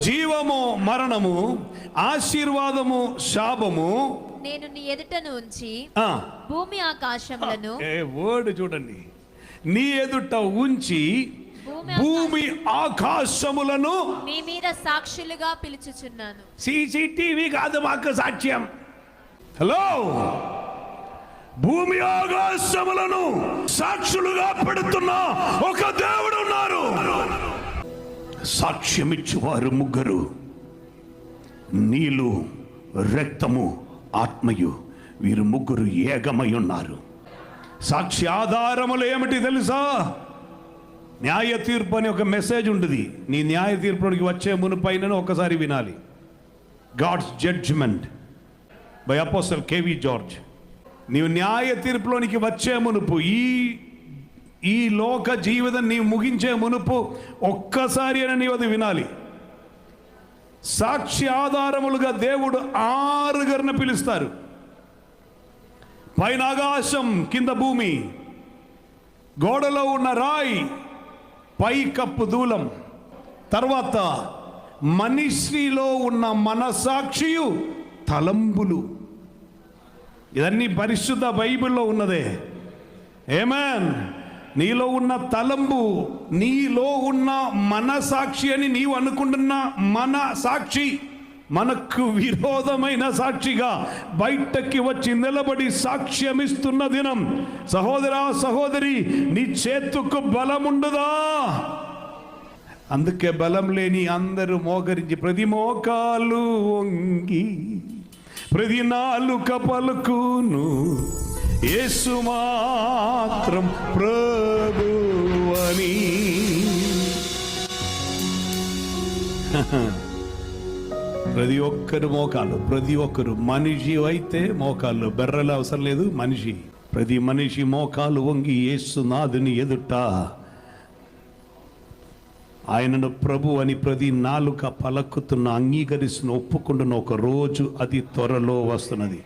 జీవము మరణము, ఆశీర్వాదము శాపము నేను నీ ఎదుటను ఉంచి భూమి ఆకాశములను వర్డ్ చూడండి, నీ ఎదుట ఉంచి భూమి ఆకాశములను మీ మీద సాక్షులుగా పిలుచుచున్నాను. సీసీటీవీ కాదు మాకు సాక్ష్యం. హలో, భూమి ఆకాశములను సాక్షులుగా పెడుతున్న ఒక దేవుడు ఉన్నారు. సాక్ష్యమిచ్చువారు ముగ్గురు, నీళ్ళు, రక్తము, ఆత్మయు. వీరు ముగ్గురు ఏకమై ఉన్నారు. సాక్షి ఆధారములు ఏమిటి తెలుసా? న్యాయ తీర్పు అని ఒక మెసేజ్ ఉంటుంది. నీ న్యాయ తీర్పునికి వచ్చే మునుపైన ఒకసారి వినాలి. God's judgement by Apostle K V George. నీవు న్యాయ తీర్పులోనికి వచ్చే మునుపు, ఈ లోక జీవితం నీవు ముగించే మునుపు ఒక్కసారి అని నీవు అది వినాలి. సాక్షి ఆధారములుగా దేవుడు 6 పిలుస్తారు. పైన ఆకాశం, కింద భూమి, గోడలో ఉన్న రాయి, పై కప్పు దూలం, తర్వాత మనిషిలో ఉన్న మనసాక్షియు తలంబులు. ఇదన్నీ పరిశుద్ధ బైబిల్లో ఉన్నదే. ఆమేన్. నీలో ఉన్న తలంబు, నీలో ఉన్న మనసాక్షి అని నీవు అనుకుంటున్న మన సాక్షి, మనకు విరోధమైన సాక్షిగా బయటకి వచ్చి నిలబడి సాక్ష్యమిస్తున్న దినం. సహోదరా, సహోదరి, నీ చేతుకు బలముండదా? అందుకే బలం లేని అందరూ మోకరించి, ప్రతి మోకాలు వంగి ప్రతి నాలుక పలుకును, యేసు మాత్రం ప్రభువని. ప్రతి ఒక్కరు మోకాలు, ప్రతి ఒక్కరు. మనిషి అయితే మోకాళ్ళు, బెర్రలు అవసరం లేదు. మనిషి, ప్రతి మనిషి మోకాలు వంగి యేసు నాదుని ఎదుట ఆయనను ప్రభు అని ప్రతి నాలుక పలుకుతున్న, అంగీకరిస్తున్న, ఒప్పుకుంటున్న ఒక రోజు అది త్వరలో వస్తున్నది.